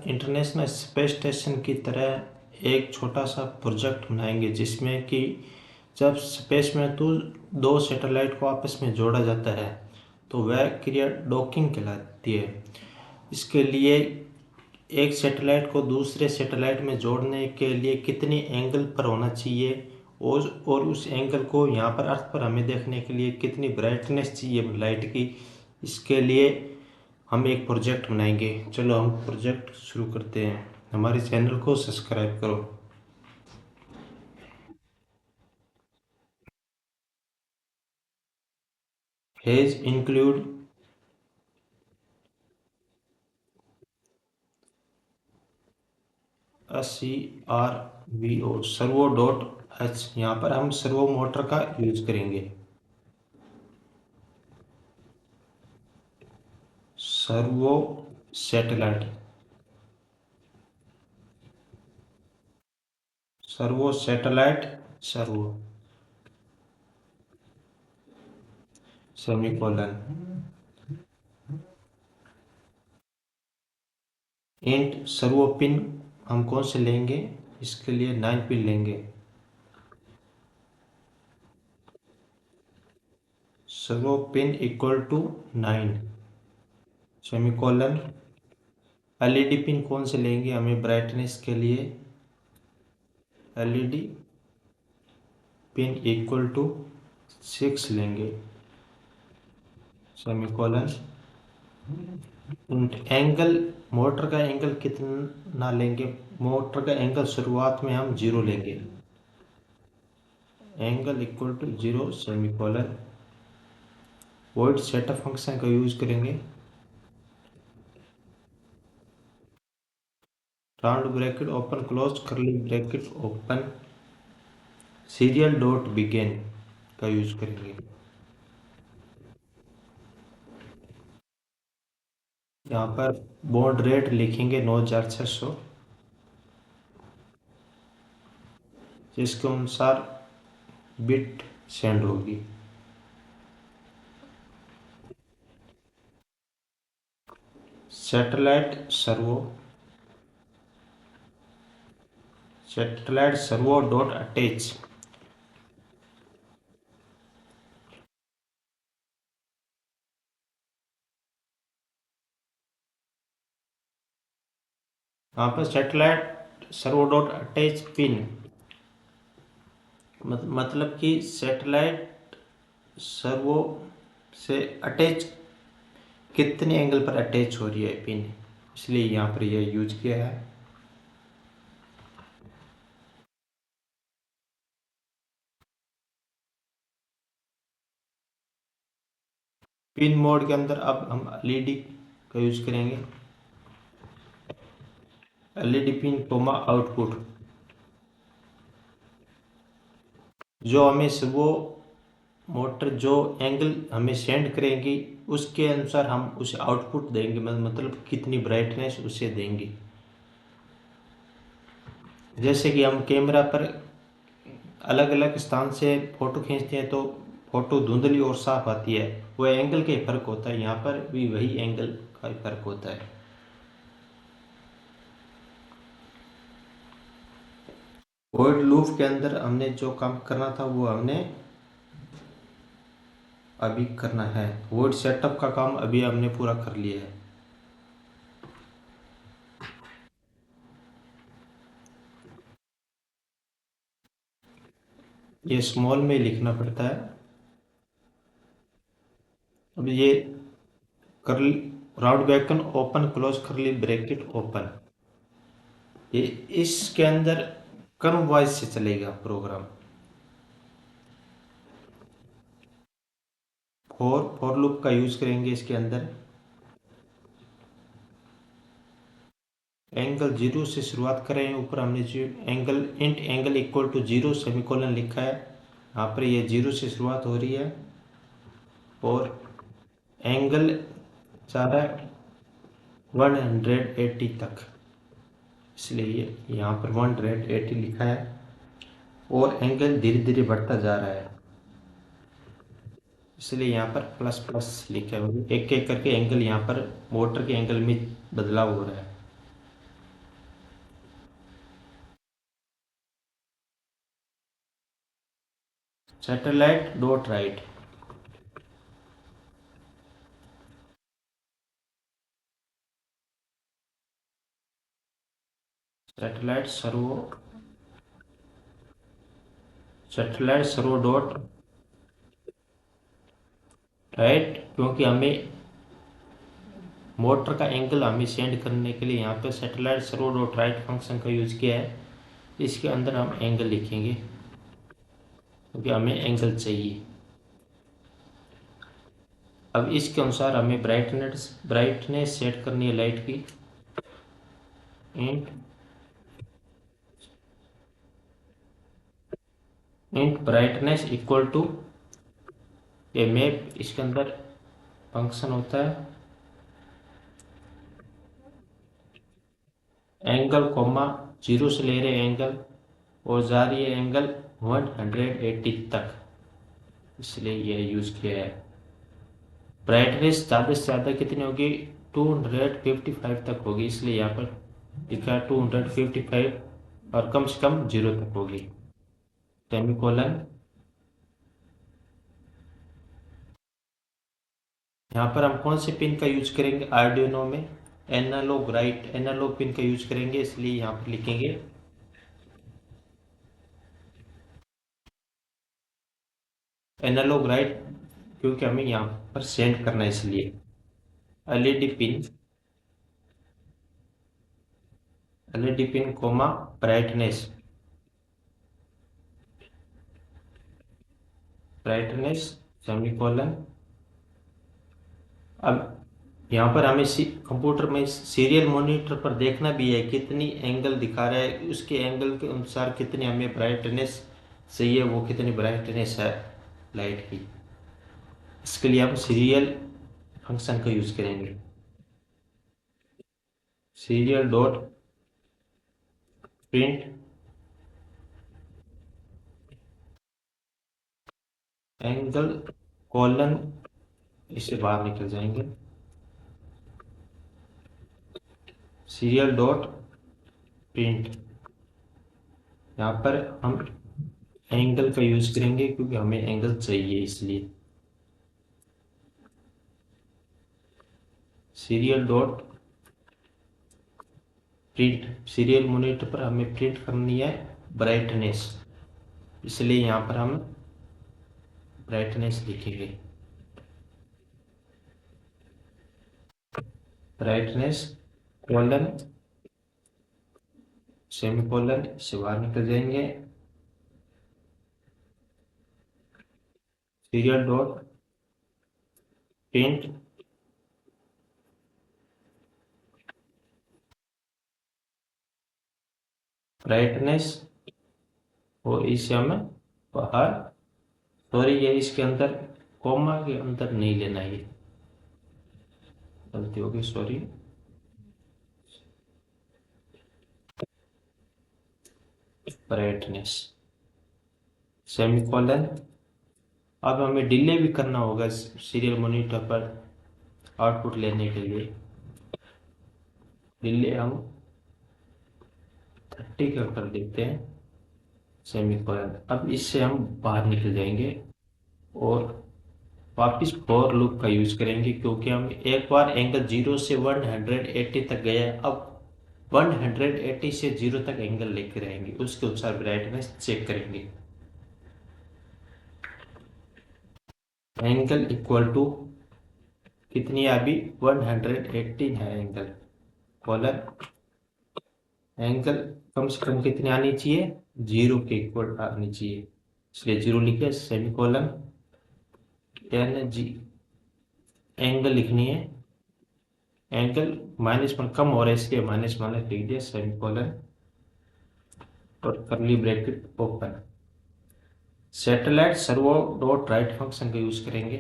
International space station की तरह एक छोटा सा प्रोजेक्ट बनाएंगे जिसमें कि जब स्पेस में तो दो सैटेलाइट को आपस में जोड़ा जाता है तो वह क्रिया डॉकिंग कहलाती है। इसके लिए एक सैटेलाइट को दूसरे सैटेलाइट में जोड़ने के लिए कितनी एंगल पर होना चाहिए और उस एंगल को यहाँ पर अर्थ पर हमें देखने के लिए कितनी ब्राइटनेस चाहिए लाइट की, इसके लिए हम एक प्रोजेक्ट बनाएंगे। चलो हम प्रोजेक्ट शुरू करते हैं। हमारे चैनल को सब्सक्राइब करो। फेज include SCRVO servo dot h, यहाँ पर हम सर्वो मोटर का यूज करेंगे। Servo satellite, servo satellite, servo semicolon int servo pin हम कौन से लेंगे, इसके लिए 9 पिन लेंगे। Servo pin equal to 9 semicolon. LED pin कौन से लेंगे हमें ब्राइटनेस के लिए, LED पिन इक्वल टू 6 लेंगे सेमीकोलन। एंगल, मोटर का एंगल कितना लेंगे, मोटर का एंगल शुरुआत में हम 0 लेंगे, angle equal to 0 semicolon. Void setup function का यूज करेंगे। Round bracket open close curly bracket open, serial dot begin का यूज करेंगे। यहाँ पर बॉड रेट लिखेंगे 9600, जिसके अनुसार बिट सेंड होगी। Satellite servo, satellite servo dot attach, यहाँ पर satellite servo dot attach pin, मतलब कि सैटेलाइट सर्वो से अटैच कितने एंगल पर अटैच हो रही है पिन, इसलिए यहाँ पर यह यूज किया है। पिन मोड के अंदर अब हम LED का यूज करेंगे। LED पिन कोमा आउटपुट, जो हमें वो मोटर जो एंगल हमें सेंड करेंगी उसके अनुसार हम उसे आउटपुट देंगे, मतलब कितनी ब्राइटनेस उसे देंगे। जैसे कि हम कैमरा पर अलग अलग स्थान से फोटो खींचते हैं तो फोटो धुंधली और साफ आती है, वह एंगल का ही फर्क होता है, यहाँ पर भी वही एंगल का ही फर्क होता है। वॉइड लूप के अंदर हमने जो काम करना था वो हमने अभी करना है। वॉइड सेटअप का काम अभी हमने पूरा कर लिया है। ये स्मॉल में लिखना पड़ता है। अब ये करली round bracket open close curly bracket open, ये इसके अंदर क्रम वाइज से चलेगा प्रोग्राम। फॉर लूप का यूज करेंगे इसके अंदर। एंगल 0 से शुरुआत करें, ऊपर हमने जो angle int angle equal to 0 semicolon लिखा है, यहाँ पर ये 0 से शुरुआत हो रही है और एंगल जा रहा है 180 तक, इसलिए यहाँ पर 180 लिखा है और एंगल धीरे धीरे बढ़ता जा रहा है, इसलिए यहाँ पर प्लस प्लस लिखा है। एक एक करके एंगल यहाँ पर मोटर के एंगल में बदलाव हो रहा है। Satellite dot right, satellite servo dot right, क्योंकि हमें मोटर का एंगल हमें सेंड करने के लिए यहाँ पे satellite servo dot right function का यूज किया है। इसके अंदर हम एंगल लिखेंगे क्योंकि हमें एंगल चाहिए। अब इसके अनुसार हमें ब्राइटनेस सेट करनी है लाइट की। इंट ब्राइटनेस इक्वल टू, ये मैप, इसके अंदर फंक्शन होता है एंगल कॉमा, 0 से ले रहे एंगल और जा रही है एंगल 180 तक, इसलिए यह यूज किया है। ब्राइटनेस ज़्यादा से ज़्यादा कितनी होगी, 255 तक होगी, इसलिए यहाँ पर लिखा 255 और कम से कम 0 तक होगी। सेमीकोलन, यहाँ पर हम कौन से पिन का यूज करेंगे आर्डिनो में, एनालॉग पिन का यूज करेंगे, इसलिए यहाँ पर लिखेंगे एनालॉग राइट, क्योंकि हमें यहाँ पर सेंड करना है इसलिए। LED pin comma brightness semicolon. अब यहाँ पर हमें कंप्यूटर में सीरियल मॉनिटर पर देखना भी है कितनी एंगल दिखा रहा है, उसके एंगल के अनुसार कितनी हमें ब्राइटनेस चाहिए, वो कितनी ब्राइटनेस है लाइट की। इसके लिए हम सीरियल फंक्शन का यूज करेंगे, serial dot print angle colon, इससे बाहर निकल जाएंगे, सीरियल डॉट प्रिंट। यहाँ पर हम एंगल का यूज करेंगे क्योंकि हमें एंगल चाहिए, इसलिए serial dot print, serial monitor पर हमें प्रिंट करनी है ब्राइटनेस, इसलिए यहाँ पर हम ब्राइटनेस लिखेंगे, ब्राइटनेस कॉलन सेमीकोलन, से बाहर निकल जाएंगे, सीरियल डॉट प्रिंट ब्राइटनेस, और इसे हमें बाहर, सॉरी ये इसके अंदर कॉमा के अंदर नहीं लेना, ये गलती होगी, सॉरी। Brightness semicolon. अब हमें डिले भी करना होगा सीरियल मॉनिटर पर आउटपुट लेने के लिए, डिले हम 30 का कर देते हैं, सेमीकोलन। अब इससे हम बाहर निकल जाएंगे और वापिस फॉर लूप का यूज करेंगे, क्योंकि हम एक बार एंगल 0 से 180 तक गए, अब 180 से 0 तक एंगल लेके रहेंगे, उसके अनुसार ब्राइटनेस चेक करेंगे। एंगल इक्वल टू कितनी है अभी, 180 है एंगल, कॉलन एंगल कम से कम कितनी आनी चाहिए, 0 के इक्वल आनी चाहिए, इसलिए 0 लिखे, सेमीकोलन, यानी जी एंगल लिखनी है, एंगल -1 कम हो रहा है इसलिए -1 लिख दिया, सेमीकोलन और करली bracket open. Satellite servo dot right function का यूज करेंगे,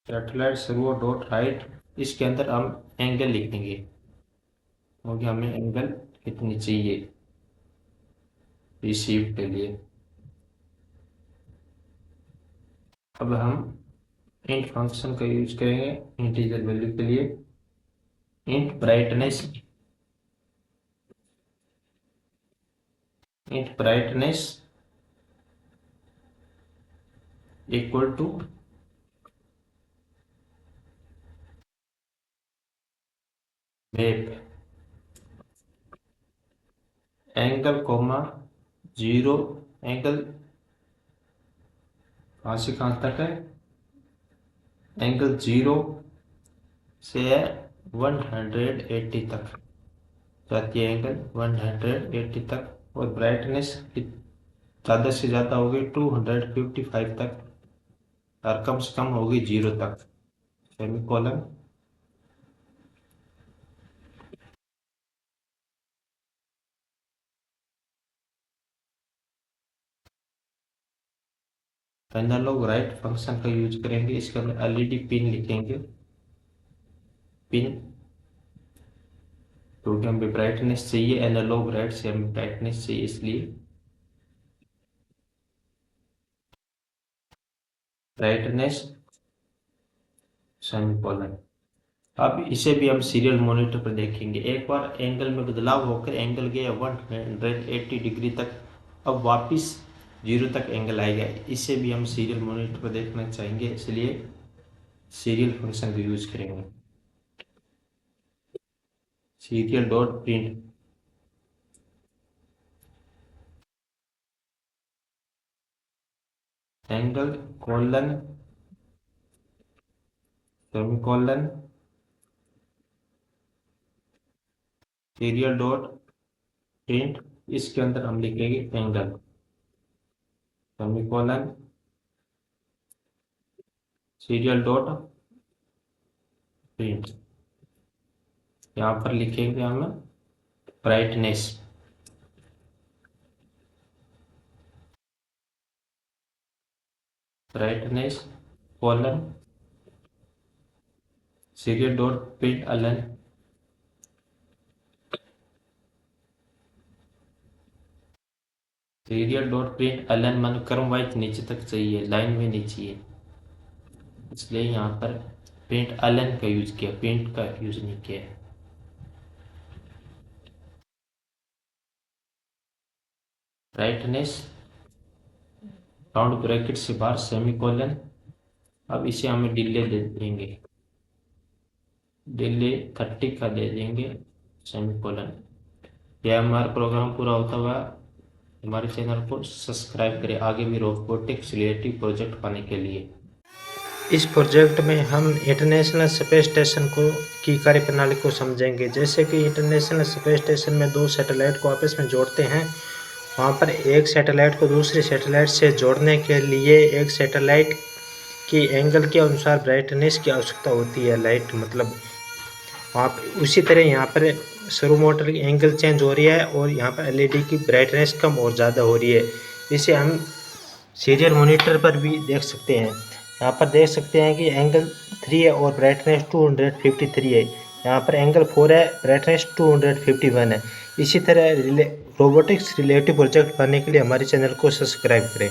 सैटेलाइट सर्वो डॉट राइट, इसके अंदर हम एंगल लिख देंगे क्योंकि हमें एंगल कितनी चाहिए रिसीव के लिए। अब हम इंट फंक्शन का यूज करेंगे इंटीजर वैल्यू के लिए, int brightness equal to map angle comma 0 angle कहाँ से कहाँ तक है, एंगल 0 से 180 तक जाती है, एंगल 180 तक। और ब्राइटनेस ज़्यादा से ज़्यादा होगी 255 तक और कम से कम होगी 0 तक, सेमीकोलन। एनालॉग राइट फंक्शन का यूज करेंगे, इसके अंदर एलईडी पिन लिखेंगे, पिन क्योंकि हमें ब्राइटनेस चाहिए, एनालॉग राइट से हमें ब्राइटनेस चाहिए, इसलिए ब्राइटनेस सेमीकोलन। अब इसे भी हम सीरियल मॉनिटर पर देखेंगे। एक बार एंगल में बदलाव होकर एंगल गया 180 डिग्री तक, अब वापस 0 तक एंगल आएगा, इसे भी हम सीरियल मॉनिटर पर देखना चाहेंगे, इसलिए सीरियल फंक्शन का यूज करेंगे। Serial dot print angle colon semicolon serial dot print, इसके अंदर हम लिखेंगे angle semicolon serial dot print. यहाँ पर लिखेंगे हम brightness colon serial dot print Alan मन क्रम वाइज नीचे तक चाहिए, लाइन में नहीं चाहिए, इसलिए यहाँ पर प्रिंट अलन का यूज किया, प्रिंट का यूज नहीं किया। ब्राइटनेस राउंड ब्रैकेट से बाहर सेमीकोलन। अब इसे हमें डिले दे देंगे, डिले 30 का दे देंगे सेमीकोलन। यह हमारा प्रोग्राम पूरा होता हुआ हमारे चैनल को सब्सक्राइब करें आगे भी रोबोटिक्स रिलेटिव प्रोजेक्ट पाने के लिए। इस प्रोजेक्ट में हम इंटरनेशनल स्पेस स्टेशन की कार्यप्रणाली को समझेंगे। जैसे कि इंटरनेशनल स्पेस स्टेशन में 2 सैटेलाइट को आपस में जोड़ते हैं, वहाँ पर एक सैटेलाइट को दूसरे सैटेलाइट से जोड़ने के लिए एक सैटेलाइट की एंगल के अनुसार ब्राइटनेस की आवश्यकता होती है, लाइट मतलब वहाँ पर। उसी तरह यहाँ पर सर्वो मोटर की एंगल चेंज हो रही है और यहाँ पर एलईडी की ब्राइटनेस कम और ज़्यादा हो रही है। इसे हम सीरियल मॉनिटर पर भी देख सकते हैं। यहाँ पर देख सकते हैं कि एंगल 3 है और ब्राइटनेस 253 है। यहाँ पर एंगल 4 है, ब्राइटनेस 251 है। इसी तरह रोबोटिक्स रिलेटिव प्रोजेक्ट पाने के लिए हमारे चैनल को सब्सक्राइब करें।